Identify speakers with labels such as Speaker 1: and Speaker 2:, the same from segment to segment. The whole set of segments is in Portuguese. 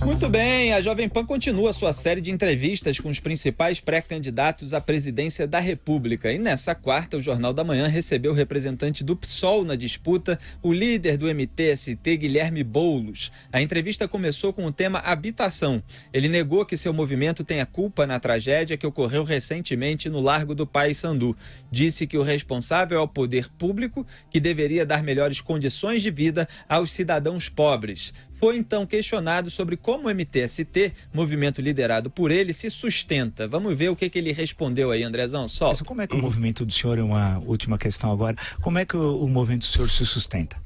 Speaker 1: Muito bem, a Jovem Pan continua sua série de entrevistas com os principais pré-candidatos à presidência da República. E nessa quarta, o Jornal da Manhã recebeu o representante do PSOL na disputa, o líder do MTST, Guilherme Boulos. A entrevista começou com o tema habitação. Ele negou que seu movimento tenha culpa na tragédia que ocorreu recentemente no Largo do Paissandu. Disse que o responsável é o poder público, que deveria dar melhores condições de vida aos cidadãos pobres. Foi então questionado sobre como o MTST, movimento liderado por ele, se sustenta. Vamos ver o que ele respondeu aí, Andrezão. Solta.
Speaker 2: Como é que o movimento do senhor, uma última questão agora, como é que o movimento do senhor se sustenta?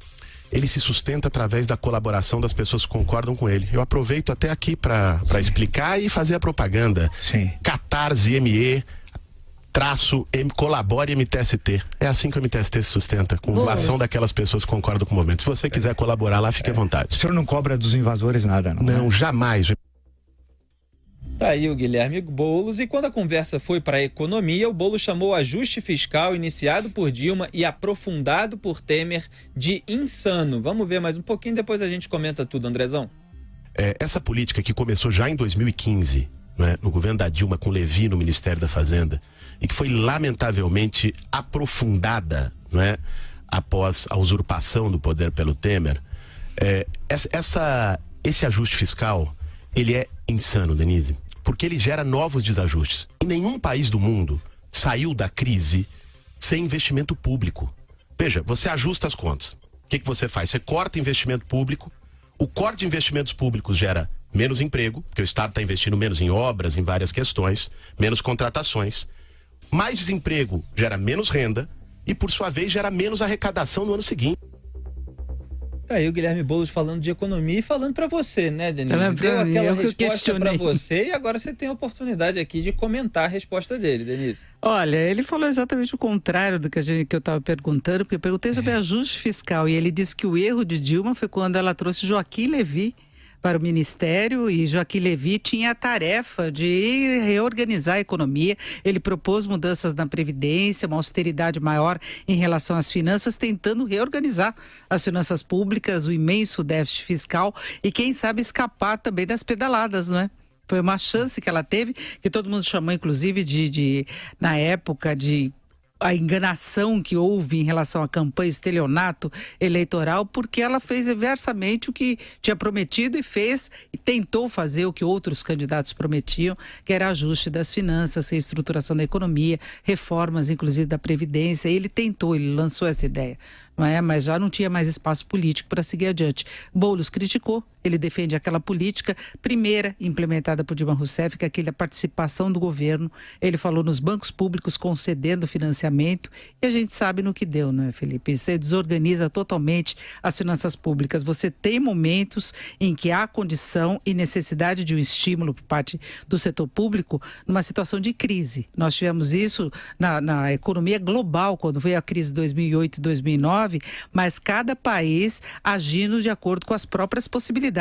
Speaker 3: Ele se sustenta através da colaboração das pessoas que concordam com ele. Eu aproveito até aqui para explicar e fazer a propaganda.
Speaker 2: Sim.
Speaker 3: Catarse ME colabore MTST. É assim que o MTST se sustenta, com a ação daquelas pessoas que concordam com o movimento. Se você quiser colaborar lá, fique à vontade.
Speaker 2: O senhor não cobra dos invasores nada, não?
Speaker 3: Não, jamais.
Speaker 1: Tá aí o Guilherme Boulos, e quando a conversa foi para a economia, o Boulos chamou o ajuste fiscal iniciado por Dilma e aprofundado por Temer de insano. Vamos ver mais um pouquinho, depois a gente comenta tudo, Andrezão.
Speaker 3: Essa política que começou já em 2015, né, no governo da Dilma, com Levi no Ministério da Fazenda, e que foi lamentavelmente aprofundada, né, após a usurpação do poder pelo Temer, esse ajuste fiscal, ele é insano, Denise, porque ele gera novos desajustes. E nenhum país do mundo saiu da crise sem investimento público. Veja, você ajusta as contas. O que você faz? Você corta investimento público. O corte de investimentos públicos gera menos emprego, porque o Estado está investindo menos em obras, em várias questões, menos contratações. Mais desemprego gera menos renda e, por sua vez, gera menos arrecadação no ano seguinte.
Speaker 1: Tá aí o Guilherme Boulos falando de economia e falando para você, né, Denise? Deu aquela resposta para você e agora você tem a oportunidade aqui de comentar a resposta dele, Denise.
Speaker 4: Olha, ele falou exatamente o contrário do que eu estava perguntando, porque eu perguntei sobre ajuste fiscal e ele disse que o erro de Dilma foi quando ela trouxe Joaquim Levy para o Ministério, e Joaquim Levy tinha a tarefa de reorganizar a economia. Ele propôs mudanças na Previdência, uma austeridade maior em relação às finanças, tentando reorganizar as finanças públicas, o imenso déficit fiscal e, quem sabe, escapar também das pedaladas, não é? Foi uma chance que ela teve, que todo mundo chamou, inclusive, na época, de a enganação que houve em relação à campanha, estelionato eleitoral, porque ela fez inversamente o que tinha prometido e fez e tentou fazer o que outros candidatos prometiam, que era ajuste das finanças, reestruturação da economia, reformas, inclusive, da Previdência. Ele lançou essa ideia, não é? Mas já não tinha mais espaço político para seguir adiante. Boulos criticou, ele defende aquela política primeira implementada por Dilma Rousseff, que é aquela participação do governo. Ele falou nos bancos públicos concedendo financiamento e a gente sabe no que deu, não é, Felipe? Você desorganiza totalmente as finanças públicas. Você tem momentos em que há condição e necessidade de um estímulo por parte do setor público numa situação de crise. Nós tivemos isso na economia global, quando veio a crise de 2008 e 2009, mas cada país agindo de acordo com as próprias possibilidades.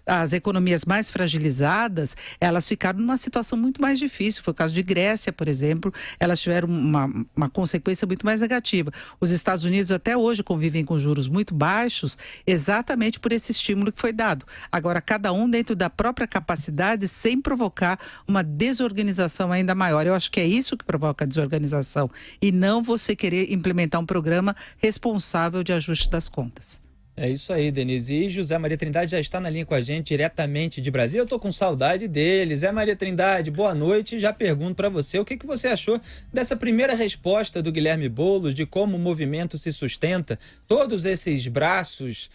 Speaker 4: As economias mais fragilizadas, elas ficaram numa situação muito mais difícil. Foi o caso de Grécia, por exemplo, elas tiveram uma consequência muito mais negativa. Os Estados Unidos até hoje convivem com juros muito baixos, exatamente por esse estímulo que foi dado. Agora, cada um dentro da própria capacidade, sem provocar uma desorganização ainda maior. Eu acho que é isso que provoca a desorganização, e não você querer implementar um programa responsável de ajuste das contas.
Speaker 1: É isso aí, Denise. E José Maria Trindade já está na linha com a gente diretamente de Brasília. Eu estou com saudade dele. Zé Maria Trindade, boa noite. Já pergunto para você, o que você achou dessa primeira resposta do Guilherme Boulos, de como o movimento se sustenta? Todos esses braços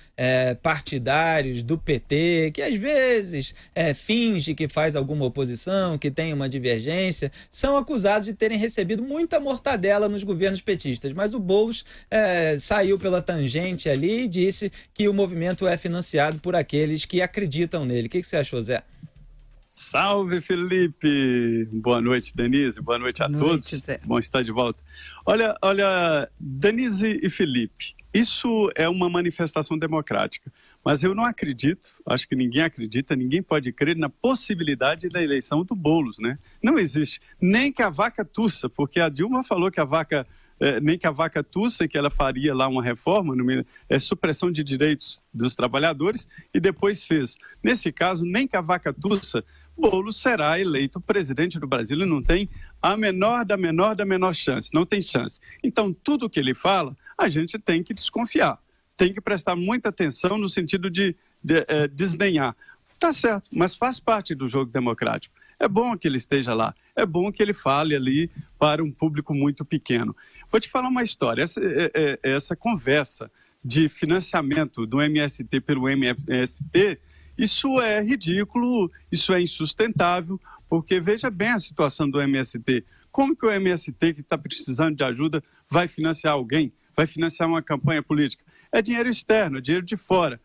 Speaker 1: partidários do PT, que às vezes finge que faz alguma oposição, que tem uma divergência, são acusados de terem recebido muita mortadela nos governos petistas. Mas o Boulos saiu pela tangente ali e disse que o movimento é financiado por aqueles que acreditam nele. O que você achou, Zé?
Speaker 5: Salve, Felipe! Boa noite, Denise. Boa noite a todos. Zé. Bom estar de volta. Olha, Denise e Felipe, isso é uma manifestação democrática, mas eu não acredito, acho que ninguém acredita, ninguém pode crer na possibilidade da eleição do Boulos, né? Não existe. Nem que a vaca tussa, porque a Dilma falou que a vaca nem que a vaca tussa, que ela faria lá uma reforma, supressão de direitos dos trabalhadores, e depois fez. Nesse caso, nem que a vaca tussa, Boulos será eleito presidente do Brasil. Ele não tem a menor da menor chance, não tem chance. Então, tudo que ele fala, a gente tem que desconfiar, tem que prestar muita atenção no sentido de desdenhar. Tá certo, mas faz parte do jogo democrático. É bom que ele esteja lá, é bom que ele fale ali para um público muito pequeno. Vou te falar uma história, essa conversa de financiamento do MST pelo MST, isso é ridículo, isso é insustentável, porque veja bem a situação do MST. Como que o MST, que está precisando de ajuda, vai financiar alguém, vai financiar uma campanha política? É dinheiro externo, é dinheiro de fora.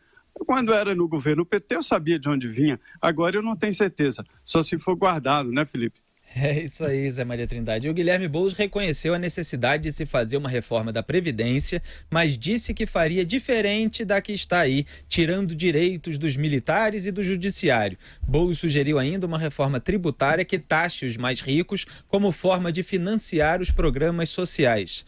Speaker 5: Quando era no governo PT, eu sabia de onde vinha. Agora eu não tenho certeza. Só se for guardado, né, Felipe?
Speaker 1: É isso aí, Zé Maria Trindade. E o Guilherme Boulos reconheceu a necessidade de se fazer uma reforma da Previdência, mas disse que faria diferente da que está aí, tirando direitos dos militares e do judiciário. Boulos sugeriu ainda uma reforma tributária que taxe os mais ricos como forma de financiar os programas sociais.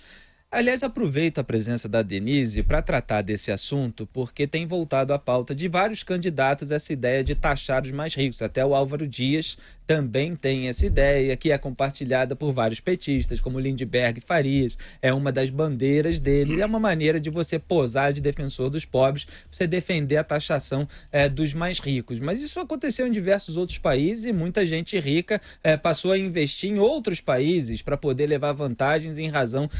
Speaker 1: Aliás, aproveito a presença da Denise para tratar desse assunto, porque tem voltado à pauta de vários candidatos essa ideia de taxar os mais ricos. Até o Álvaro Dias também tem essa ideia, que é compartilhada por vários petistas, como Lindbergh Farias. É uma das bandeiras dele, é uma maneira de você posar de defensor dos pobres, você defender a taxação dos mais ricos. Mas isso aconteceu em diversos outros países e muita gente rica passou a investir em outros países para poder levar vantagens em razão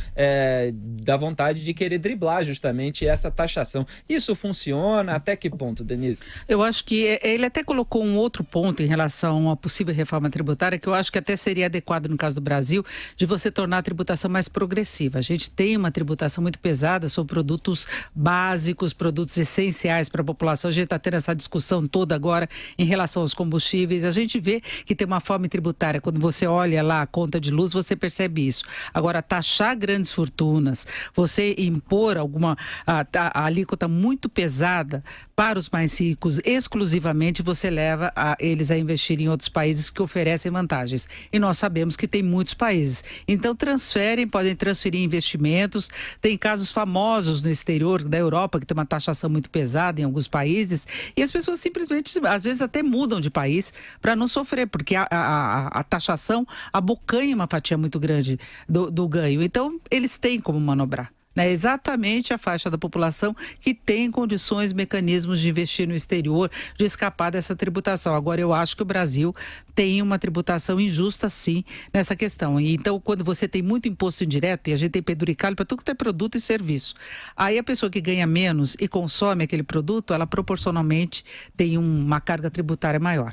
Speaker 1: da vontade de querer driblar justamente essa taxação. Isso funciona? Até que ponto, Denise?
Speaker 4: Eu acho que ele até colocou um outro ponto em relação a uma possível reforma tributária, que eu acho que até seria adequado no caso do Brasil, de você tornar a tributação mais progressiva. A gente tem uma tributação muito pesada sobre produtos básicos, produtos essenciais para a população. A gente está tendo essa discussão toda agora em relação aos combustíveis. A gente vê que tem uma forma tributária. Quando você olha lá a conta de luz, você percebe isso. Agora, taxar grandes fortunas, você impor a alíquota muito pesada para os mais ricos, exclusivamente você leva eles a investir em outros países que oferecem vantagens. E nós sabemos que tem muitos países. Então, podem transferir investimentos. Tem casos famosos no exterior da Europa, que tem uma taxação muito pesada em alguns países, e as pessoas simplesmente, às vezes, até mudam de país para não sofrer, porque a taxação abocanha uma fatia muito grande do ganho. Então, eles têm como manobrar. É exatamente a faixa da população que tem condições, mecanismos de investir no exterior, de escapar dessa tributação. Agora, eu acho que o Brasil tem uma tributação injusta, sim, nessa questão. E então, quando você tem muito imposto indireto, e a gente tem penduricalho para tudo que é produto e serviço, aí a pessoa que ganha menos e consome aquele produto, ela proporcionalmente tem uma carga tributária maior.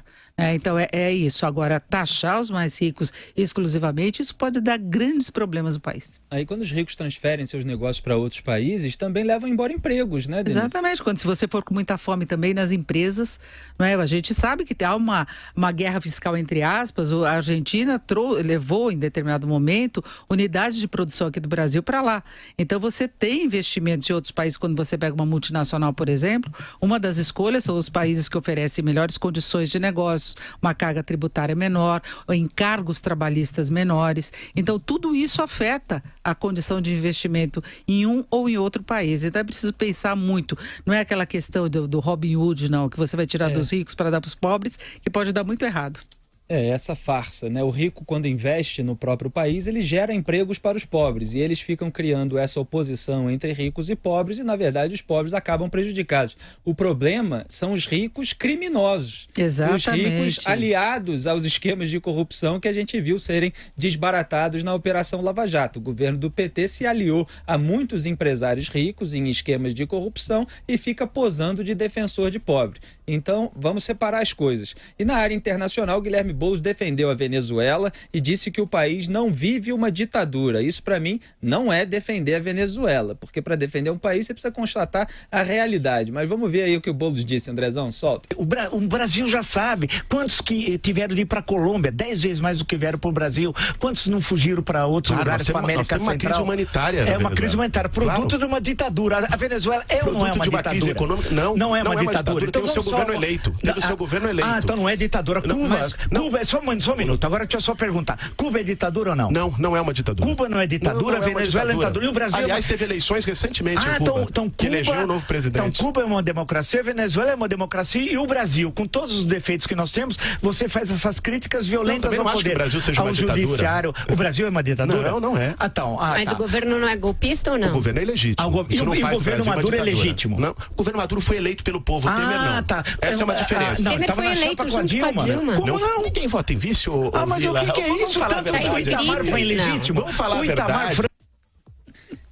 Speaker 4: Então, é isso. Agora, taxar os mais ricos exclusivamente, isso pode dar grandes problemas no país.
Speaker 1: Aí, quando os ricos transferem seus negócios para outros países, também levam embora empregos, né, Denise?
Speaker 4: Exatamente. Se você for com muita fome também nas empresas, não é? A gente sabe que há uma guerra fiscal, entre aspas. A Argentina levou, em determinado momento, unidades de produção aqui do Brasil para lá. Então, você tem investimentos de outros países. Quando você pega uma multinacional, por exemplo, uma das escolhas são os países que oferecem melhores condições de negócio, uma carga tributária menor, encargos trabalhistas menores. Então, tudo isso afeta a condição de investimento em um ou em outro país. Então, é preciso pensar muito. Não é aquela questão do Robin Hood, não, que você vai tirar dos ricos para dar para os pobres, que pode dar muito errado.
Speaker 1: Essa farsa, né? O rico, quando investe no próprio país, ele gera empregos para os pobres e eles ficam criando essa oposição entre ricos e pobres e, na verdade, os pobres acabam prejudicados. O problema são os ricos criminosos.
Speaker 4: Exatamente.
Speaker 1: Os ricos aliados aos esquemas de corrupção que a gente viu serem desbaratados na Operação Lava Jato. O governo do PT se aliou a muitos empresários ricos em esquemas de corrupção e fica posando de defensor de pobre. Então, vamos separar as coisas. E na área internacional, Guilherme Boulos defendeu a Venezuela e disse que o país não vive uma ditadura. Isso, para mim, não é defender a Venezuela, porque para defender um país você precisa constatar a realidade. Mas vamos ver aí o que o Boulos disse, Andrezão, solta.
Speaker 2: O Brasil já sabe quantos que tiveram de ir para a Colômbia, 10 vezes mais do que vieram para o Brasil, quantos não fugiram para outros lugares, para a América Central.
Speaker 3: Uma crise humanitária.
Speaker 2: É uma crise humanitária, produto de uma ditadura. A Venezuela ou não é uma ditadura?
Speaker 3: Crise econômica? Não é uma ditadura. Então,
Speaker 2: Teve o seu governo eleito.
Speaker 3: Teve o seu governo eleito.
Speaker 2: Então não é ditadura. Cuba Cuba, só um minuto, agora deixa eu só perguntar. Cuba é ditadura ou não?
Speaker 3: Não, não é uma ditadura.
Speaker 2: Cuba não é ditadura,
Speaker 3: não
Speaker 2: Venezuela é ditadura. E o Brasil...
Speaker 3: Aliás, teve eleições recentemente em Cuba, que elegeu um novo presidente.
Speaker 2: Então Cuba é uma democracia, Venezuela é uma democracia e o Brasil, com todos os defeitos que nós temos, você faz essas críticas violentas ao poder, ao judiciário. O Brasil é uma ditadura?
Speaker 3: Não, não é.
Speaker 6: Mas o governo não é golpista ou não?
Speaker 3: O governo é legítimo.
Speaker 2: E o governo Maduro é legítimo?
Speaker 3: Não, o governo Maduro foi eleito pelo povo, Temer não.
Speaker 2: Tá.
Speaker 3: Essa é uma diferença.
Speaker 6: Temer foi eleito junto com a Dilma.
Speaker 2: Como não?
Speaker 3: Ninguém vota em vice ou
Speaker 2: mas
Speaker 3: Vila.
Speaker 2: o que é isso? Tanto que o Itamar foi ilegítimo.
Speaker 3: Vamos falar a verdade.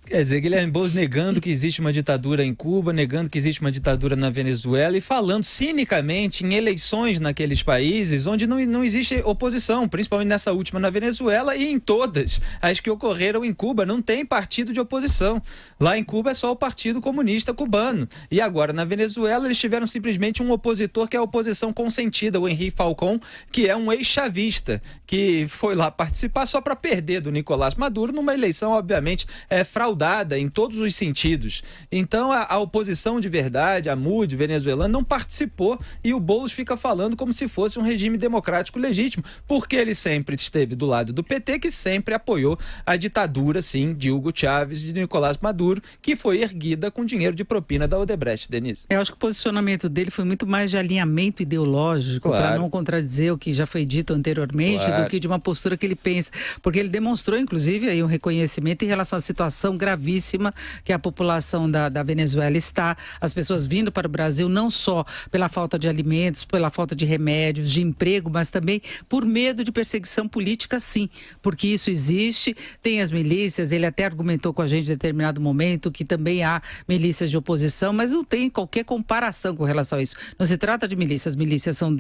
Speaker 1: Quer dizer, Guilherme Boulos negando que existe uma ditadura em Cuba, negando que existe uma ditadura na Venezuela e falando cinicamente em eleições naqueles países onde não existe oposição, principalmente nessa última na Venezuela e em todas as que ocorreram em Cuba. Não tem partido de oposição. Lá em Cuba é só o Partido Comunista Cubano. E agora, na Venezuela, eles tiveram simplesmente um opositor que é a oposição consentida, o Henrique Falcón, que é um ex-chavista, que foi lá participar só para perder do Nicolás Maduro numa eleição, obviamente, fraudada em todos os sentidos. Então a oposição de verdade, a MUD venezuelana, não participou e o Boulos fica falando como se fosse um regime democrático legítimo, porque ele sempre esteve do lado do PT, que sempre apoiou a ditadura, sim, de Hugo Chávez e de Nicolás Maduro, que foi erguida com dinheiro de propina da Odebrecht, Denise.
Speaker 4: Eu acho que o posicionamento dele foi muito mais de alinhamento ideológico, para não contradizer o que já foi dito anteriormente, do que de uma postura que ele pensa, porque ele demonstrou, inclusive, aí um reconhecimento em relação à situação gravíssima que a população da Venezuela está, as pessoas vindo para o Brasil não só pela falta de alimentos, pela falta de remédios, de emprego, mas também por medo de perseguição política, sim, porque isso existe, tem as milícias, ele até argumentou com a gente em determinado momento que também há milícias de oposição, mas não tem qualquer comparação com relação a isso. Não se trata de milícias, as milícias são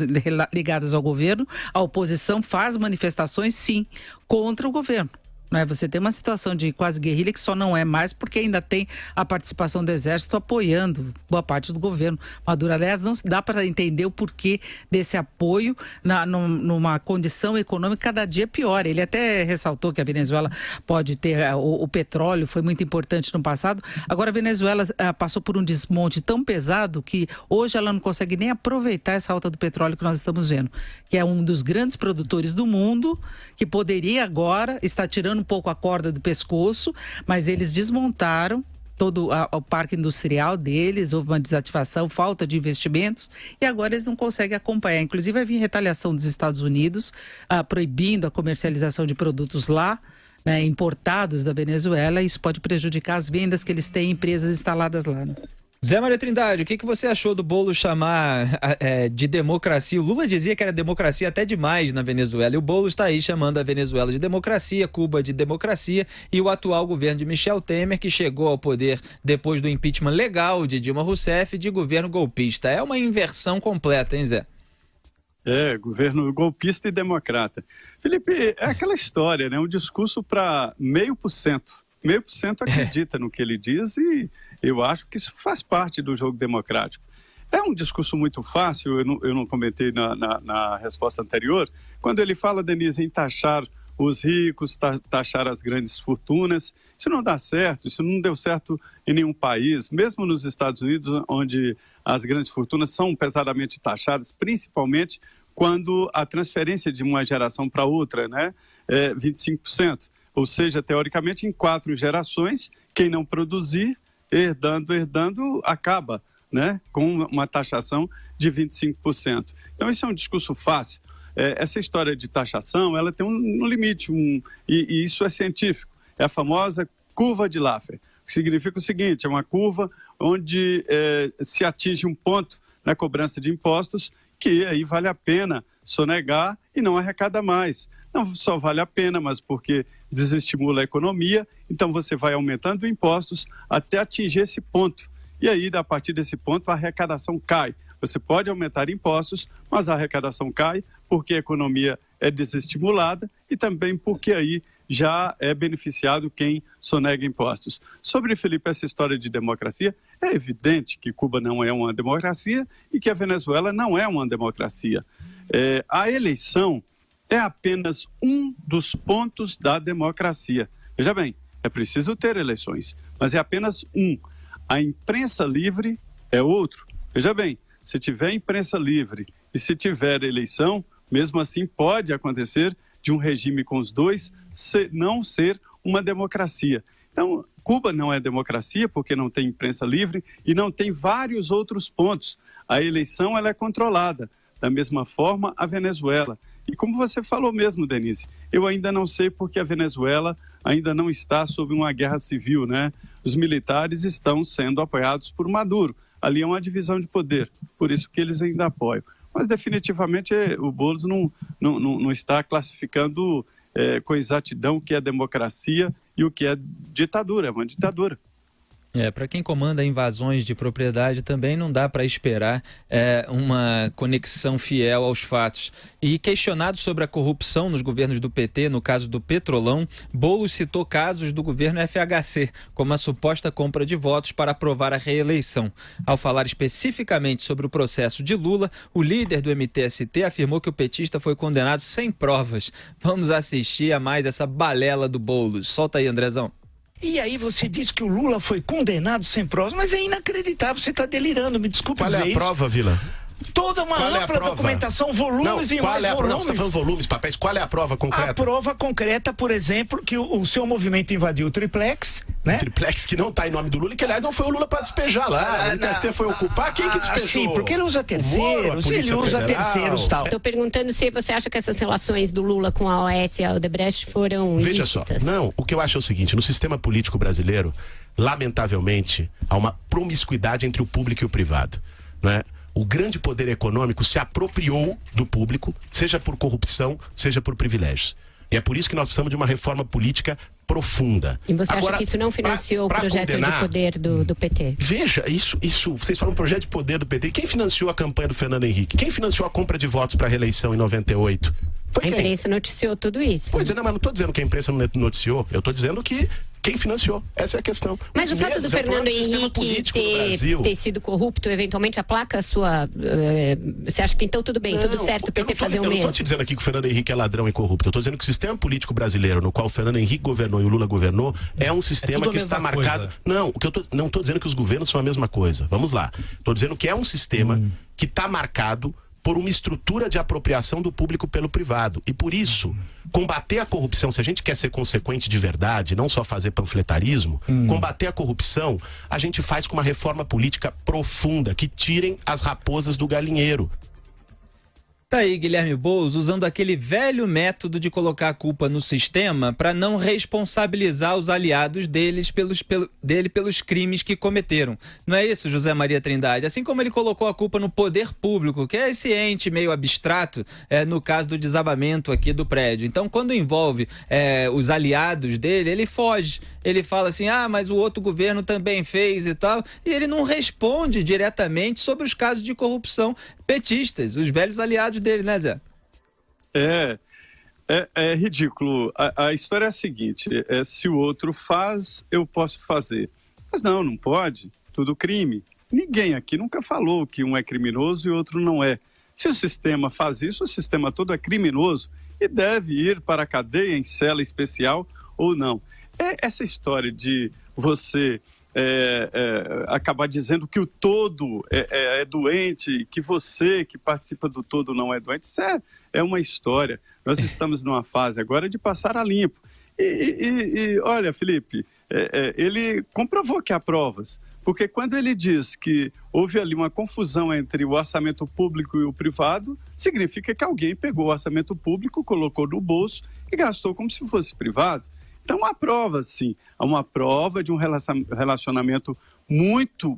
Speaker 4: ligadas ao governo, a oposição faz manifestações, sim, contra o governo. Você tem uma situação de quase guerrilha que só não é mais porque ainda tem a participação do Exército apoiando boa parte do governo Maduro. Aliás, não dá para entender o porquê desse apoio numa condição econômica cada dia pior. Ele até ressaltou que a Venezuela pode ter o petróleo, foi muito importante no passado. Agora a Venezuela passou por um desmonte tão pesado que hoje ela não consegue nem aproveitar essa alta do petróleo que nós estamos vendo, que é um dos grandes produtores do mundo, que poderia agora estar tirando um pouco a corda do pescoço, mas eles desmontaram todo o parque industrial deles, houve uma desativação, falta de investimentos e agora eles não conseguem acompanhar. Inclusive vai vir retaliação dos Estados Unidos, proibindo a comercialização de produtos lá, importados da Venezuela, e isso pode prejudicar as vendas que eles têm em empresas instaladas lá.
Speaker 1: Zé Maria Trindade, o que você achou do Boulos chamar de democracia? O Lula dizia que era democracia até demais na Venezuela, e o Boulos está aí chamando a Venezuela de democracia, Cuba de democracia, e o atual governo de Michel Temer, que chegou ao poder depois do impeachment legal de Dilma Rousseff, de governo golpista. É uma inversão completa, hein, Zé?
Speaker 5: Governo golpista e democrata. Felipe, é aquela história, né? Um discurso para 0,5%. 0,5% acredita no que ele diz e eu acho que isso faz parte do jogo democrático. É um discurso muito fácil, eu não comentei na resposta anterior, quando ele fala, Denise, em taxar os ricos, taxar as grandes fortunas. Isso não dá certo, isso não deu certo em nenhum país, mesmo nos Estados Unidos, onde as grandes fortunas são pesadamente taxadas, principalmente quando a transferência de uma geração para outra, né, é 25%. Ou seja, teoricamente, em 4 gerações, quem não produzir, herdando, acaba, né, com uma taxação de 25%. Então, isso é um discurso fácil. Essa história de taxação, ela tem um limite, e isso é científico. É a famosa curva de Laffer, que significa o seguinte, é uma curva onde se atinge um ponto na cobrança de impostos que aí vale a pena sonegar e não arrecada mais. Não só vale a pena, mas porque desestimula a economia, então você vai aumentando impostos até atingir esse ponto. E aí, a partir desse ponto, a arrecadação cai. Você pode aumentar impostos, mas a arrecadação cai porque a economia é desestimulada e também porque aí já é beneficiado quem sonega impostos. Sobre, Felipe, essa história de democracia, é evidente que Cuba não é uma democracia e que a Venezuela não é uma democracia. A eleição é apenas um dos pontos da democracia. Veja bem, é preciso ter eleições, mas é apenas um. A imprensa livre é outro. Veja bem, se tiver imprensa livre e se tiver eleição, Mesmo assim, pode acontecer de um regime com os dois não ser uma democracia. Então, Cuba não é democracia porque não tem imprensa livre e não tem vários outros pontos. A eleição ela é controlada. Da mesma forma, a Venezuela. E como você falou mesmo, Denise, eu ainda não sei porque a Venezuela ainda não está sob uma guerra civil, né? Os militares estão sendo apoiados por Maduro. Ali é uma divisão de poder, por isso que eles ainda apoiam. Mas definitivamente o Boulos não está classificando com exatidão o que é democracia e o que é ditadura, é uma ditadura.
Speaker 1: Para quem comanda invasões de propriedade também não dá para esperar uma conexão fiel aos fatos. E questionado sobre a corrupção nos governos do PT, no caso do Petrolão, Boulos citou casos do governo FHC, como a suposta compra de votos para aprovar a reeleição. Ao falar especificamente sobre o processo de Lula, o líder do MTST afirmou que o petista foi condenado sem provas. Vamos assistir a mais essa balela do Boulos. Solta aí, Andrezão.
Speaker 2: E aí você diz que o Lula foi condenado sem provas, mas é inacreditável, você está delirando, me desculpe dizer isso.
Speaker 3: Qual é a prova, Vila?
Speaker 2: Toda uma ampla documentação, volumes e mais volumes.
Speaker 3: Você está falando volumes, papéis, qual é a prova concreta?
Speaker 2: A prova concreta, por exemplo, que o seu movimento invadiu o triplex, né?
Speaker 3: O triplex que não está em nome do Lula e que, aliás, não foi o Lula para despejar lá. O MTST foi ocupar, quem que despejou?
Speaker 2: Sim, porque ele usa terceiros, tal.
Speaker 6: Estou perguntando se você acha que essas relações do Lula com a OAS e a Odebrecht foram
Speaker 3: Veja
Speaker 6: ilícitas.
Speaker 3: Só, não, o que eu acho é o seguinte, no sistema político brasileiro, lamentavelmente, há uma promiscuidade entre o público e o privado, né? O grande poder econômico se apropriou do público, seja por corrupção, seja por privilégios. E é por isso que nós precisamos de uma reforma política profunda.
Speaker 6: E você acha que isso não financiou o projeto de poder do PT?
Speaker 3: Veja, isso, vocês falam projeto de poder do PT. Quem financiou a campanha do Fernando Henrique? Quem financiou a compra de votos para a reeleição em 98? Foi quem?
Speaker 6: A imprensa noticiou tudo isso.
Speaker 3: Pois é, não, mas não estou dizendo que a imprensa não noticiou. Eu estou dizendo que quem financiou? Essa é a questão.
Speaker 6: Mas o fato do Fernando Henrique ter sido corrupto, eventualmente aplaca a sua... você acha que então tudo bem, tudo certo, o PT fazer o mesmo?
Speaker 3: Eu não estou te dizendo aqui que o Fernando Henrique é ladrão e corrupto. Eu estou dizendo que o sistema político brasileiro, no qual o Fernando Henrique governou e o Lula governou, é um sistema que está marcado... Não, não estou dizendo que os governos são a mesma coisa. Vamos lá. Estou dizendo que é um sistema que está marcado por uma estrutura de apropriação do público pelo privado. E por isso, combater a corrupção, se a gente quer ser consequente de verdade, não só fazer panfletarismo, combater a corrupção, a gente faz com uma reforma política profunda, que tirem as raposas do galinheiro.
Speaker 1: Tá aí Guilherme Boulos usando aquele velho método de colocar a culpa no sistema para não responsabilizar os aliados dele pelos crimes que cometeram. Não é isso, José Maria Trindade? Assim como ele colocou a culpa no poder público, que é esse ente meio abstrato, no caso do desabamento aqui do prédio. Então, quando envolve os aliados dele, ele foge. Ele fala assim, mas o outro governo também fez e tal, e ele não responde diretamente sobre os casos de corrupção petistas, os velhos aliados dele, né, Zé?
Speaker 5: É ridículo. A história é a seguinte, se o outro faz, eu posso fazer. Mas não pode. Tudo crime. Ninguém aqui nunca falou que um é criminoso e o outro não é. Se o sistema faz isso, o sistema todo é criminoso e deve ir para a cadeia em cela especial ou não. Essa história de você acabar dizendo que o todo é doente, que você que participa do todo não é doente, isso é uma história. Nós estamos numa fase agora de passar a limpo. E olha, Felipe, ele comprovou que há provas, porque quando ele diz que houve ali uma confusão entre o orçamento público e o privado, significa que alguém pegou o orçamento público, colocou no bolso e gastou como se fosse privado. Então, há prova, sim. Há uma prova de um relacionamento muito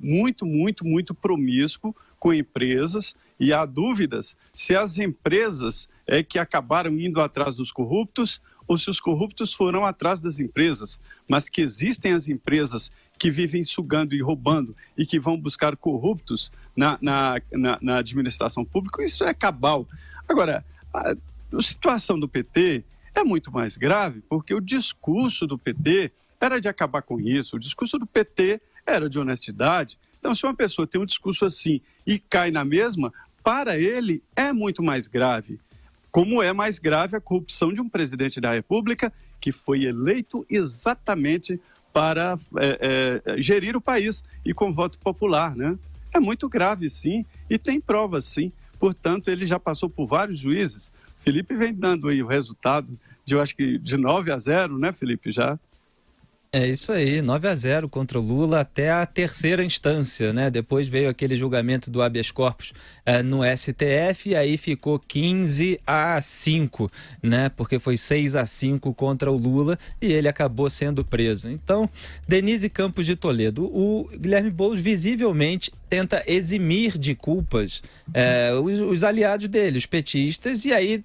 Speaker 5: promíscuo com empresas e há dúvidas se as empresas que acabaram indo atrás dos corruptos ou se os corruptos foram atrás das empresas. Mas que existem as empresas que vivem sugando e roubando e que vão buscar corruptos na administração pública, isso é cabal. Agora, a situação do PT... é muito mais grave, porque o discurso do PT era de acabar com isso, o discurso do PT era de honestidade. Então, se uma pessoa tem um discurso assim e cai na mesma, para ele é muito mais grave. Como é mais grave a corrupção de um presidente da República que foi eleito exatamente para gerir o país e com voto popular, né? É muito grave, sim, e tem provas, sim. portanto, ele já passou por vários juízes. Felipe vem dando aí o resultado eu acho que de 9-0, né, Felipe, já?
Speaker 1: É isso aí, 9-0 contra o Lula até a terceira instância, né? Depois veio aquele julgamento do habeas corpus no STF e aí ficou 15-5, né? Porque foi 6-5 contra o Lula e ele acabou sendo preso. Então, Denise Campos de Toledo, o Guilherme Boulos visivelmente tenta eximir de culpas os aliados dele, os petistas, e aí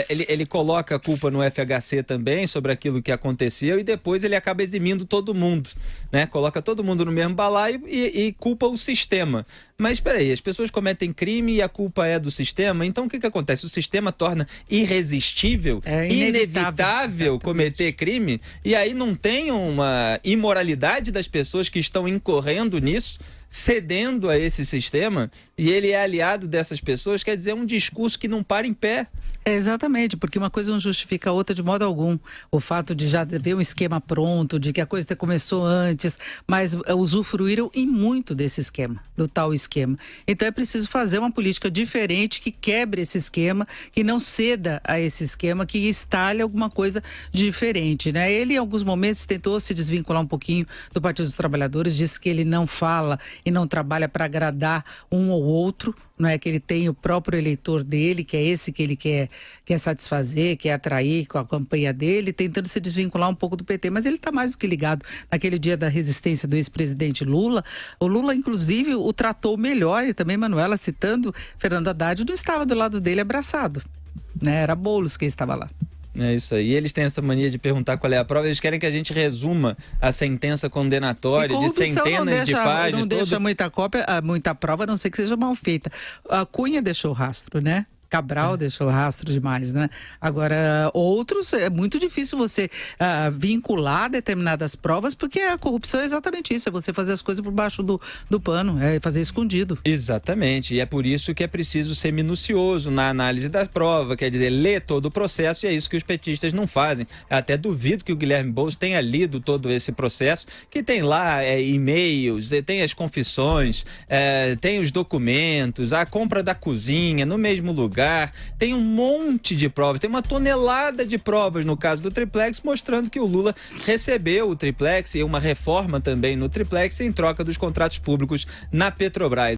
Speaker 1: ele coloca a culpa no FHC também sobre aquilo que aconteceu e depois ele acaba eximindo todo mundo, né? Coloca todo mundo no mesmo balaio e culpa o sistema. Mas espera aí, as pessoas cometem crime e a culpa é do sistema, então o que acontece? O sistema torna irresistível, inevitável cometer crime, e aí não tem uma imoralidade das pessoas que estão incorrendo nisso, cedendo a esse sistema, e ele é aliado dessas pessoas, quer dizer, um discurso que não para em pé.
Speaker 4: Exatamente, porque uma coisa não justifica a outra de modo algum. O fato de já ver um esquema pronto, de que a coisa começou antes, mas usufruíram em muito desse esquema, do tal esquema. Então é preciso fazer uma política diferente que quebre esse esquema, que não ceda a esse esquema, que instale alguma coisa diferente, né? Ele, em alguns momentos, tentou se desvincular um pouquinho do Partido dos Trabalhadores, disse que ele não fala e não trabalha para agradar um ou outro, não é, que ele tem o próprio eleitor dele, que é esse que ele quer satisfazer, quer atrair com a campanha dele, tentando se desvincular um pouco do PT, mas ele está mais do que ligado. Naquele dia da resistência do ex-presidente Lula, o Lula, inclusive, o tratou melhor, e também Manuela, citando Fernando Haddad, não estava do lado dele abraçado, né? Era Boulos quem estava lá.
Speaker 1: É isso aí. E eles têm essa mania de perguntar qual é a prova. Eles querem que a gente resuma a sentença condenatória de centenas de páginas.
Speaker 4: Não deixa muita prova, a não ser que seja mal feita. A Cunha deixou rastro, né? Cabral deixou rastro demais, né? Agora, outros, é muito difícil você vincular determinadas provas, porque a corrupção é exatamente isso, é você fazer as coisas por baixo do pano, é fazer escondido.
Speaker 1: Exatamente, e é por isso que é preciso ser minucioso na análise da prova, quer dizer, ler todo o processo, e é isso que os petistas não fazem. Eu até duvido que o Guilherme Boulos tenha lido todo esse processo, que tem lá e-mails, tem as confissões, tem os documentos, a compra da cozinha no mesmo lugar, tem um monte de provas, tem uma tonelada de provas no caso do triplex, mostrando que o Lula recebeu o triplex e uma reforma também no triplex em troca dos contratos públicos na Petrobras.